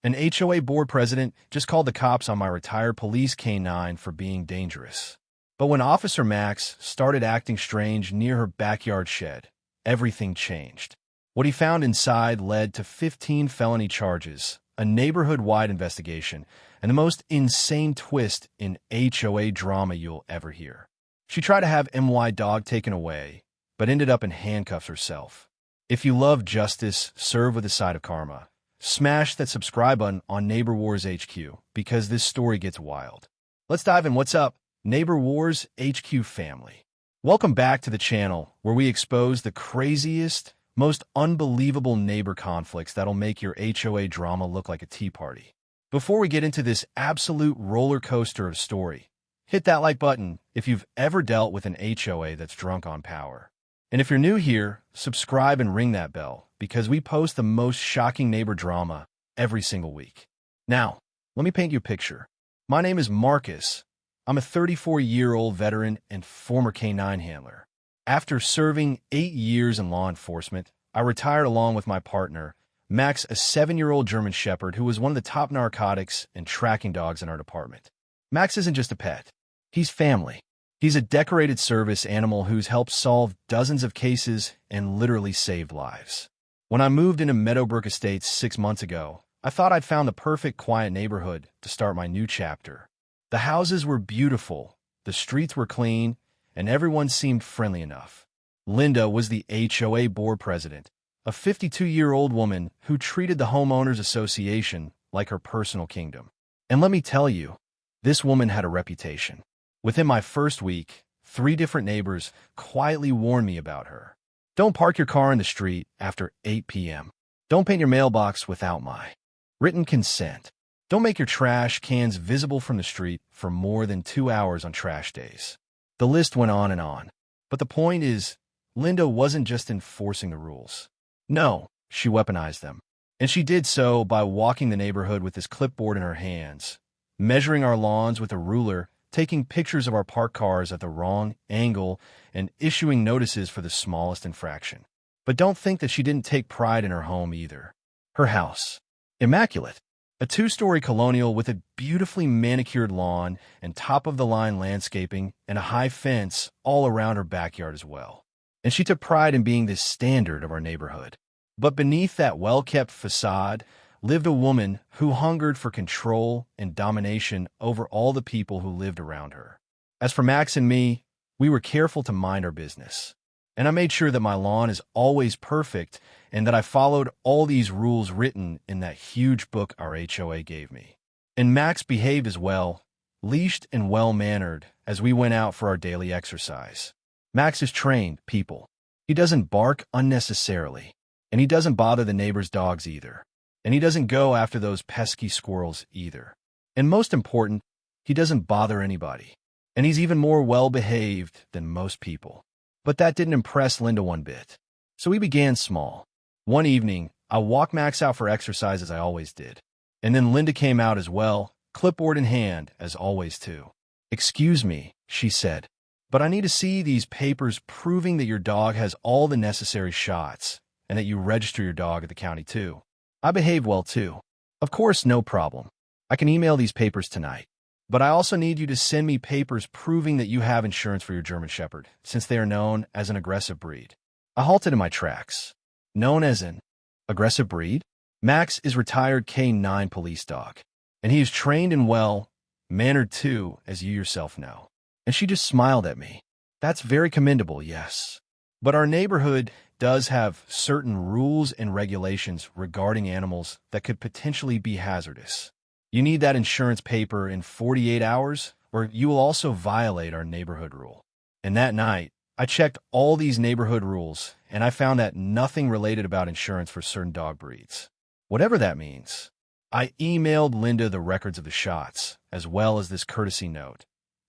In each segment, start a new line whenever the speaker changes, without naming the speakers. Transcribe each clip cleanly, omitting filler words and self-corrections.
An HOA board president just called the cops on my retired police canine for being dangerous. But when Officer Max started acting strange near her backyard shed, everything changed. What he found inside led to 15 felony charges, a neighborhood-wide investigation, and the most insane twist in HOA drama you'll ever hear. She tried to have MY dog taken away, but ended up in handcuffs herself. If you love justice, serve with a side of karma. Smash that subscribe button on NeighborWars HQ, because this story gets wild. Let's dive in. What's up, NeighborWars HQ family? Welcome back to the channel, where we expose the craziest, most unbelievable neighbor conflicts that'll make your HOA drama look like a tea party. Before we get into this absolute roller coaster of story, hit that like button if you've ever dealt with an HOA that's drunk on power. And if you're new here, subscribe and ring that bell, because we post the most shocking neighbor drama every single week. Now, let me paint you a picture. My name is Marcus. I'm a 34-year-old veteran and former K-9 handler. After serving 8 years in law enforcement, I retired along with my partner, Max, a 7-year-old German Shepherd who was one of the top narcotics and tracking dogs in our department. Max isn't just a pet. He's family. He's a decorated service animal who's helped solve dozens of cases and literally saved lives. When I moved into Meadowbrook Estates 6 months ago, I thought I'd found the perfect quiet neighborhood to start my new chapter. The houses were beautiful, the streets were clean, and everyone seemed friendly enough. Linda was the HOA board president, a 52-year-old woman who treated the Homeowners Association like her personal kingdom. And let me tell you, this woman had a reputation. Within my first week, 3 different neighbors quietly warned me about her. Don't park your car in the street after 8 p.m. Don't paint your mailbox without my written consent. Don't make your trash cans visible from the street for more than 2 hours on trash days. The list went on and on. But the point is, Linda wasn't just enforcing the rules. No, she weaponized them. And she did so by walking the neighborhood with this clipboard in her hands, measuring our lawns with a ruler, taking pictures of our parked cars at the wrong angle, and issuing notices for the smallest infraction. But don't think that she didn't take pride in her home either. Her house, immaculate. A 2-story colonial with a beautifully manicured lawn and top-of-the-line landscaping and a high fence all around her backyard as well. And she took pride in being the standard of our neighborhood. But beneath that well-kept facade lived a woman who hungered for control and domination over all the people who lived around her. As for Max and me, we were careful to mind our business. And I made sure that my lawn is always perfect and that I followed all these rules written in that huge book our HOA gave me. And Max behaved as well, leashed and well-mannered, as we went out for our daily exercise. Max is trained, people. He doesn't bark unnecessarily, and he doesn't bother the neighbors' dogs either. And he doesn't go after those pesky squirrels either. And most important, he doesn't bother anybody. And he's even more well-behaved than most people. But that didn't impress Linda one bit. So we began small. One evening, I walked Max out for exercise as I always did. And then Linda came out as well, clipboard in hand, as always too. "Excuse me," she said, "but I need to see these papers proving that your dog has all the necessary shots and that you register your dog at the county too." I behave well too. "Of course, no problem. I can email these papers tonight. But I also need you to send me papers proving that you have insurance for your German Shepherd, since they are known as an aggressive breed." I halted in my tracks. Known as an aggressive breed? Max is retired K-9 police dog, and he is trained and well-mannered too, as you yourself know. And she just smiled at me. "That's very commendable, yes. But our neighborhood does have certain rules and regulations regarding animals that could potentially be hazardous. You need that insurance paper in 48 hours, or you will also violate our neighborhood rule." And that night, I checked all these neighborhood rules, and I found that nothing related about insurance for certain dog breeds. Whatever that means. I emailed Linda the records of the shots, as well as this courtesy note.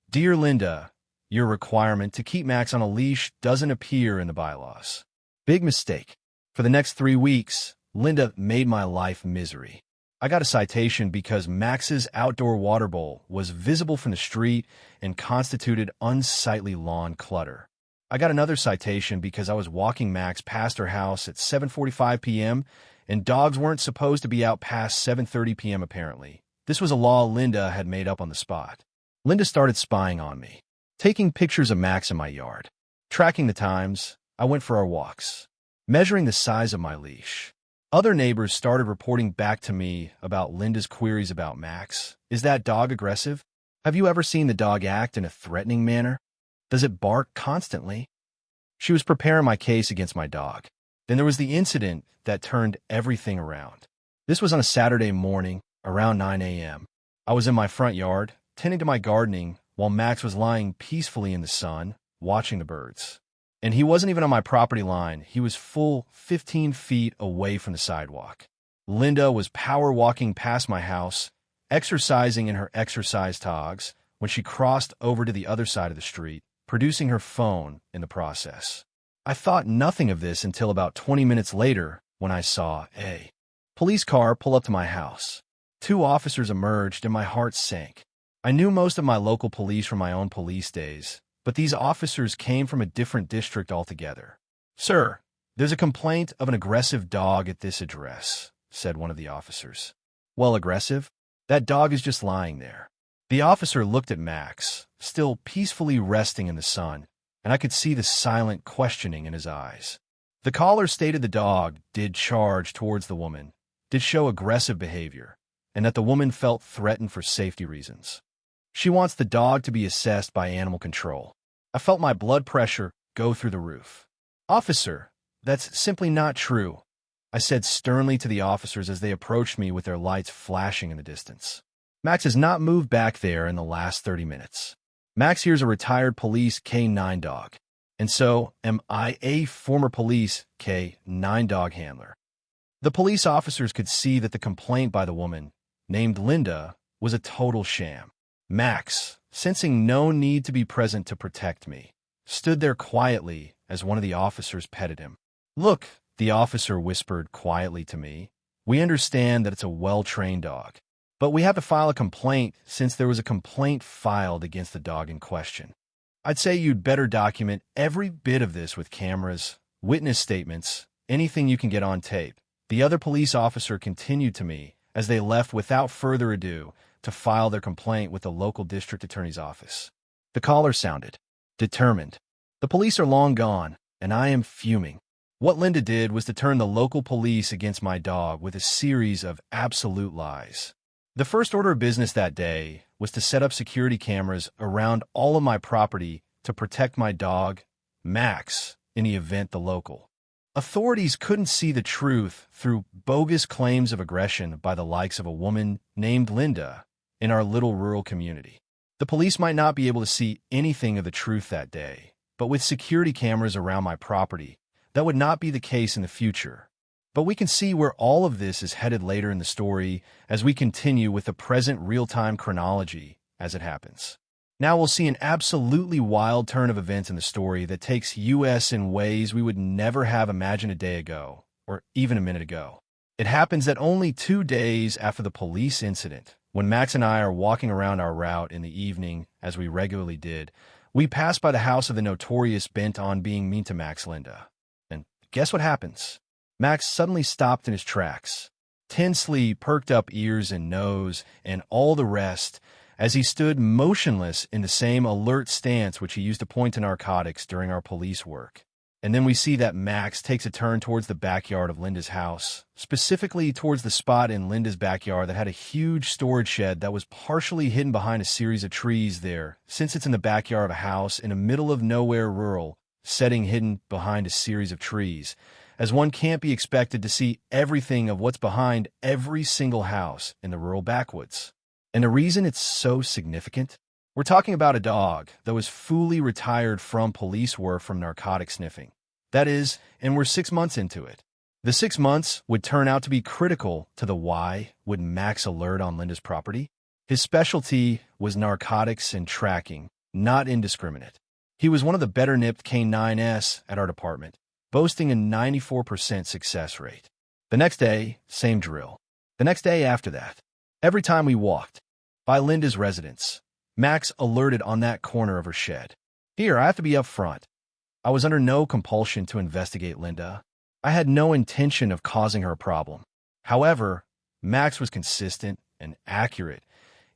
"Dear Linda, your requirement to keep Max on a leash doesn't appear in the bylaws. Big mistake. For the next 3 weeks, Linda made my life misery. I got a citation because Max's outdoor water bowl was visible from the street and constituted unsightly lawn clutter. I got another citation because I was walking Max past her house at 7:45 p.m. and dogs weren't supposed to be out past 7:30 p.m. apparently. This was a law Linda had made up on the spot. Linda started spying on me, taking pictures of Max in my yard, tracking the times I went for our walks, measuring the size of my leash. Other neighbors started reporting back to me about Linda's queries about Max. Is that dog aggressive? Have you ever seen the dog act in a threatening manner? Does it bark constantly? She was preparing my case against my dog. Then there was the incident that turned everything around. This was on a Saturday morning, around 9 a.m. I was in my front yard, tending to my gardening, while Max was lying peacefully in the sun, watching the birds. And he wasn't even on my property line. He was full 15 feet away from the sidewalk. Linda was power walking past my house, exercising in her exercise togs, when she crossed over to the other side of the street, producing her phone in the process. I thought nothing of this until about 20 minutes later when I saw a police car pull up to my house. 2 officers emerged and my heart sank. I knew most of my local police from my own police days, but these officers came from a different district altogether. "Sir, there's a complaint of an aggressive dog at this address," said one of the officers. "Well, aggressive? That dog is just lying there." The officer looked at Max, still peacefully resting in the sun, and I could see the silent questioning in his eyes. The caller stated the dog did charge towards the woman, did show aggressive behavior, and that the woman felt threatened for safety reasons. She wants the dog to be assessed by animal control. I felt my blood pressure go through the roof. "Officer, that's simply not true," I said sternly to the officers as they approached me with their lights flashing in the distance. "Max has not moved back there in the last 30 minutes. Max here's a retired police K9 dog, and so am I, a former police K9 dog handler." The police officers could see that the complaint by the woman, named Linda, was a total sham. Max, sensing no need to be present to protect me, stood there quietly as one of the officers petted him. "Look," the officer whispered quietly to me, "we understand that it's a well-trained dog, but we have to file a complaint since there was a complaint filed against the dog in question. I'd say you'd better document every bit of this with cameras, witness statements, anything you can get on tape." The other police officer continued to me as they left without further ado to file their complaint with the local district attorney's office. The caller sounded determined. The police are long gone, and I am fuming. What Linda did was to turn the local police against my dog with a series of absolute lies. The first order of business that day was to set up security cameras around all of my property to protect my dog, Max, in the event the local authorities couldn't see the truth through bogus claims of aggression by the likes of a woman named Linda in our little rural community. The police might not be able to see anything of the truth that day, but with security cameras around my property, that would not be the case in the future. But we can see where all of this is headed later in the story as we continue with the present real-time chronology as it happens. Now we'll see an absolutely wild turn of events in the story that takes us in ways we would never have imagined a day ago, or even a minute ago. It happens that only 2 days after the police incident, when Max and I are walking around our route in the evening, as we regularly did, we pass by the house of the notorious bent on being mean to Max Linda. And guess what happens? Max suddenly stopped in his tracks, tensely perked up ears and nose and all the rest, as he stood motionless in the same alert stance which he used to point to narcotics during our police work. And then we see that Max takes a turn towards the backyard of Linda's house, specifically towards the spot in Linda's backyard that had a huge storage shed that was partially hidden behind a series of trees there, since it's in the backyard of a house in a middle of nowhere rural setting hidden behind a series of trees, as one can't be expected to see everything of what's behind every single house in the rural backwoods. And the reason it's so significant? We're talking about a dog that was fully retired from police work from narcotic sniffing. That is, and we're 6 months into it. The 6 months would turn out to be critical to the why would Max alert on Linda's property. His specialty was narcotics and tracking, not indiscriminate. He was one of the better-nipped K9s at our department, boasting a 94% success rate. The next day, same drill. The next day after that. Every time we walked by Linda's residence, Max alerted on that corner of her shed. Here, I have to be up front. I was under no compulsion to investigate Linda. I had no intention of causing her a problem. However, Max was consistent and accurate,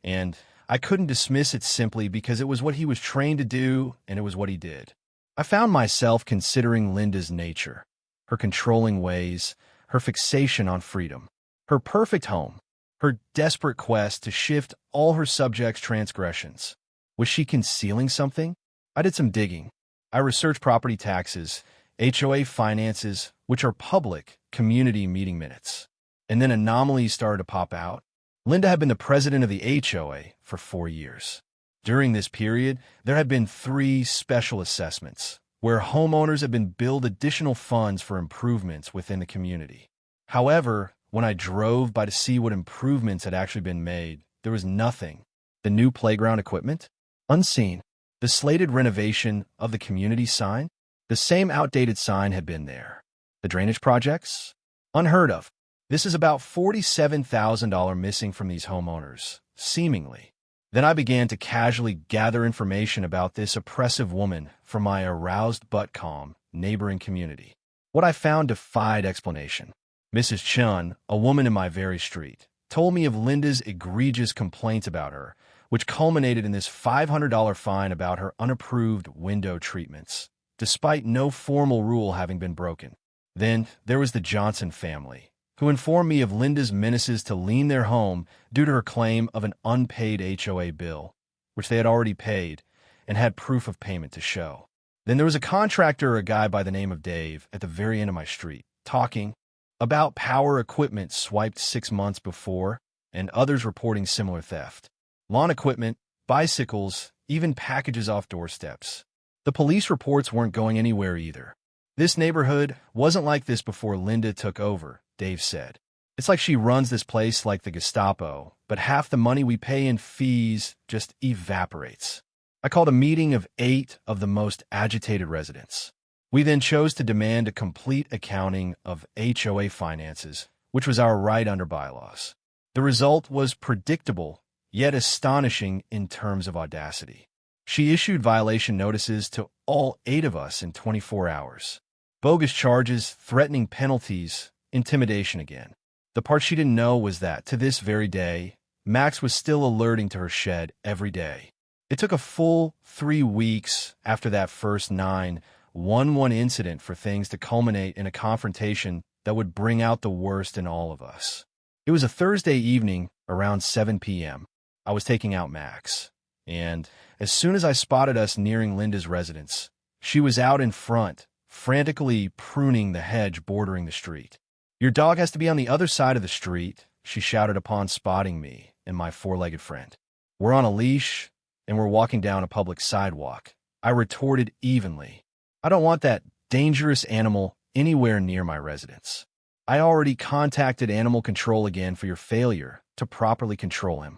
and I couldn't dismiss it simply because it was what he was trained to do and it was what he did. I found myself considering Linda's nature, her controlling ways, her fixation on freedom, her perfect home, her desperate quest to shift all her subjects' transgressions. Was she concealing something? I did some digging. I researched property taxes, HOA finances, which are public community meeting minutes. And then anomalies started to pop out. Linda had been the president of the HOA for 4 years. During this period, there had been 3 special assessments, where homeowners had been billed additional funds for improvements within the community. However, when I drove by to see what improvements had actually been made, there was nothing. The new playground equipment? Unseen. The slated renovation of the community sign? The same outdated sign had been there. The drainage projects? Unheard of. This is about $47,000 missing from these homeowners, seemingly. Then I began to casually gather information about this oppressive woman from my aroused but calm neighboring community. What I found defied explanation. Mrs. Chun, a woman in my very street, told me of Linda's egregious complaints about her, which culminated in this $500 fine about her unapproved window treatments, despite no formal rule having been broken. Then there was the Johnson family, who informed me of Linda's menaces to lien their home due to her claim of an unpaid HOA bill, which they had already paid and had proof of payment to show. Then there was a contractor or a guy by the name of Dave at the very end of my street, talking about power equipment swiped 6 months before and others reporting similar theft. Lawn equipment, bicycles, even packages off doorsteps. The police reports weren't going anywhere either. This neighborhood wasn't like this before Linda took over, Dave said. It's like she runs this place like the Gestapo, but half the money we pay in fees just evaporates. I called a meeting of 8 of the most agitated residents. We then chose to demand a complete accounting of HOA finances, which was our right under bylaws. The result was predictable, yet astonishing in terms of audacity. She issued violation notices to all 8 of us in 24 hours. Bogus charges, threatening penalties, intimidation again. The part she didn't know was that, to this very day, Max was still alerting to her shed every day. It took a full 3 weeks after that first 911 incident for things to culminate in a confrontation that would bring out the worst in all of us. It was a Thursday evening around 7 p.m. I was taking out Max, and as soon as I spotted us nearing Linda's residence, she was out in front, frantically pruning the hedge bordering the street. "Your dog has to be on the other side of the street," she shouted upon spotting me and my 4-legged friend. "We're on a leash, and we're walking down a public sidewalk," I retorted evenly. "I don't want that dangerous animal anywhere near my residence. I already contacted animal control again for your failure to properly control him."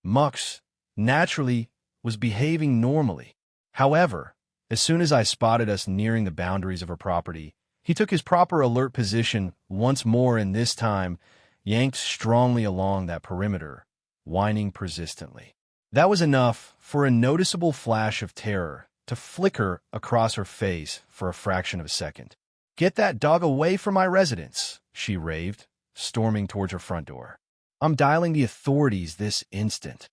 Mux, naturally, was behaving normally. However, as soon as I spotted us nearing the boundaries of her property, he took his proper alert position once more and this time yanked strongly along that perimeter, whining persistently. That was enough for a noticeable flash of terror to flicker across her face for a fraction of a second. "Get that dog away from my residence," she raved, storming towards her front door. "I'm dialing the authorities this instant."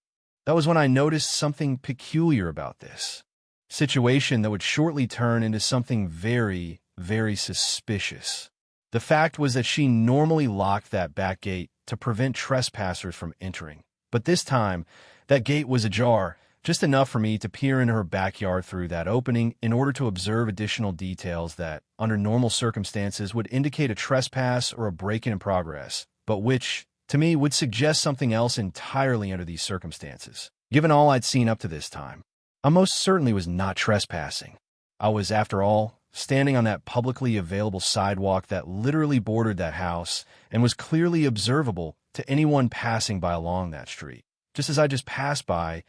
That was when I noticed something peculiar about this situation that would shortly turn into something very, very suspicious. The fact was that she normally locked that back gate to prevent trespassers from entering, but this time, that gate was ajar, just enough for me to peer into her backyard through that opening in order to observe additional details that, under normal circumstances, would indicate a trespass or a break-in in progress, but which, to me, would suggest something else entirely under these circumstances. Given all I'd seen up to this time, I most certainly was not trespassing. I was, after all, standing on that publicly available sidewalk that literally bordered that house and was clearly observable to anyone passing by along that street, just as I just passed by,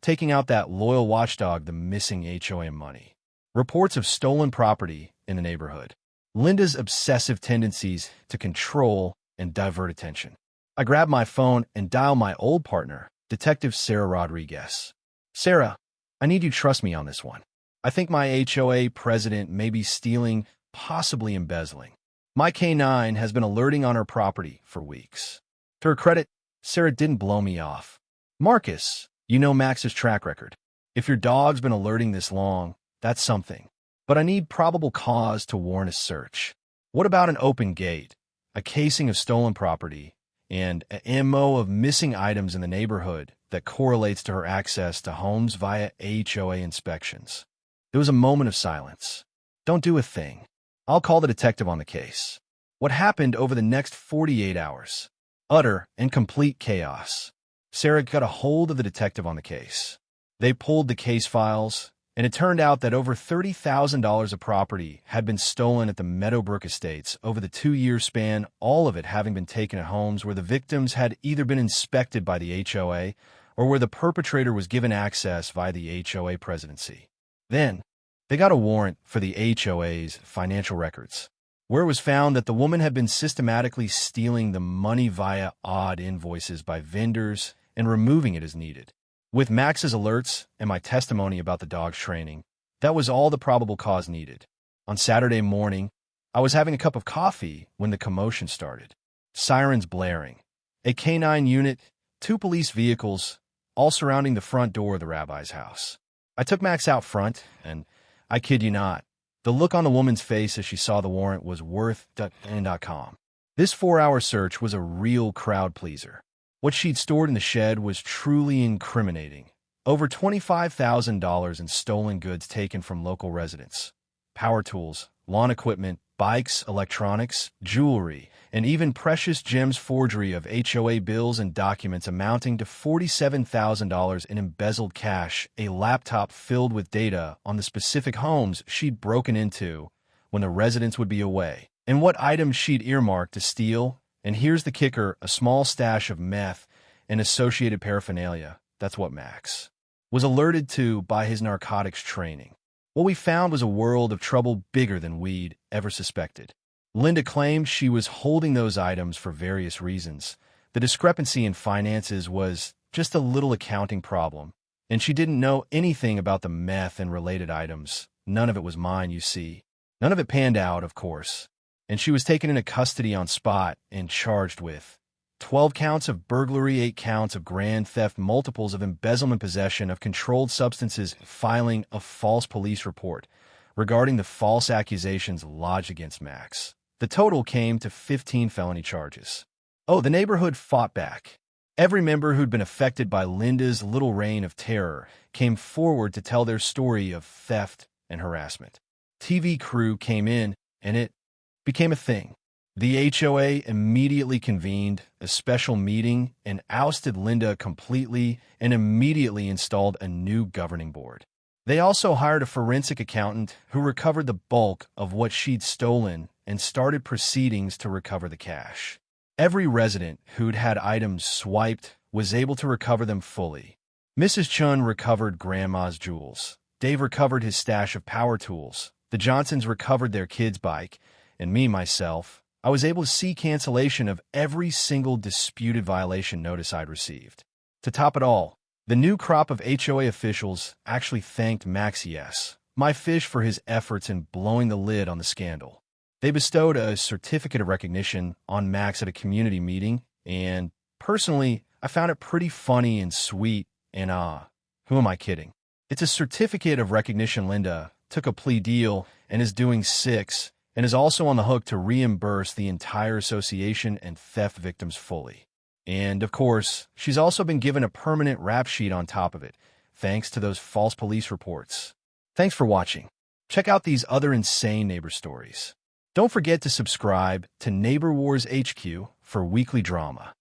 taking out that loyal watchdog, the missing HOA money. Reports of stolen property in the neighborhood. Linda's obsessive tendencies to control and divert attention. I grabbed my phone and dialed my old partner, Detective Sarah Rodriguez. "Sarah, I need you to trust me on this one. I think my HOA president may be stealing, possibly embezzling. My K9 has been alerting on her property for weeks. To her credit, Sarah didn't blow me off. Marcus, you know Max's track record. If your dog's been alerting this long, that's something. But I need probable cause to warrant a search. What about an open gate, a casing of stolen property, and an MO of missing items in the neighborhood that correlates to her access to homes via HOA inspections? There was a moment of silence. Don't do a thing. I'll call the detective on the case. What happened over the next 48 hours? Utter and complete chaos. Sarah got a hold of the detective on the case. They pulled the case files, and it turned out that over $30,000 of property had been stolen at the Meadowbrook Estates over the 2-year span, all of it having been taken at homes where the victims had either been inspected by the HOA or where the perpetrator was given access via the HOA presidency. Then, they got a warrant for the HOA's financial records, where it was found that the woman had been systematically stealing the money via odd invoices by vendors and removing it as needed. With Max's alerts and my testimony about the dog's training, that was all the probable cause needed. On Saturday morning, I was having a cup of coffee when the commotion started. Sirens blaring, a K9 unit, 2 police vehicles, all surrounding the front door of the rabbi's house. I took Max out front, and I kid you not, the look on the woman's face as she saw the warrant was worth.com. This 4-hour search was a real crowd pleaser. What she'd stored in the shed was truly incriminating. Over $25,000 in stolen goods taken from local residents. Power tools, lawn equipment, bikes, electronics, jewelry, and even precious gems, forgery of HOA bills and documents amounting to $47,000 in embezzled cash, a laptop filled with data on the specific homes she'd broken into when the residents would be away, and what items she'd earmarked to steal. And here's the kicker, a small stash of meth and associated paraphernalia. That's what Max was alerted to by his narcotics training. What we found was a world of trouble bigger than we'd ever suspected. Linda claimed she was holding those items for various reasons. The discrepancy in finances was just a little accounting problem, and she didn't know anything about the meth and related items. None of it was mine, you see. None of it panned out, of course. And she was taken into custody on spot and charged with 12 counts of burglary, 8 counts of grand theft, multiples of embezzlement, possession of controlled substances, filing a false police report regarding the false accusations lodged against Max. The total came to 15 felony charges. Oh, the neighborhood fought back. Every member who'd been affected by Linda's little reign of terror came forward to tell their story of theft and harassment. TV crew came in, and it became a thing. The HOA immediately convened a special meeting and ousted Linda completely and immediately installed a new governing board. They also hired a forensic accountant who recovered the bulk of what she'd stolen and started proceedings to recover the cash. Every resident who'd had items swiped was able to recover them fully. Mrs. Chun recovered Grandma's jewels. Dave recovered his stash of power tools. The Johnsons recovered their kid's bike. And me, myself, I was able to see cancellation of every single disputed violation notice I'd received. To top it all, the new crop of HOA officials actually thanked Max my fish, for his efforts in blowing the lid on the scandal. They bestowed a certificate of recognition on Max at a community meeting, and personally, I found it pretty funny and sweet, and who am I kidding? It's a certificate of recognition. Linda took a plea deal and is doing 6, and is also on the hook to reimburse the entire association and theft victims fully. And, of course, she's also been given a permanent rap sheet on top of it, thanks to those false police reports. Thanks for watching. Check out these other insane neighbor stories. Don't forget to subscribe to NeighborWars HQ for weekly drama.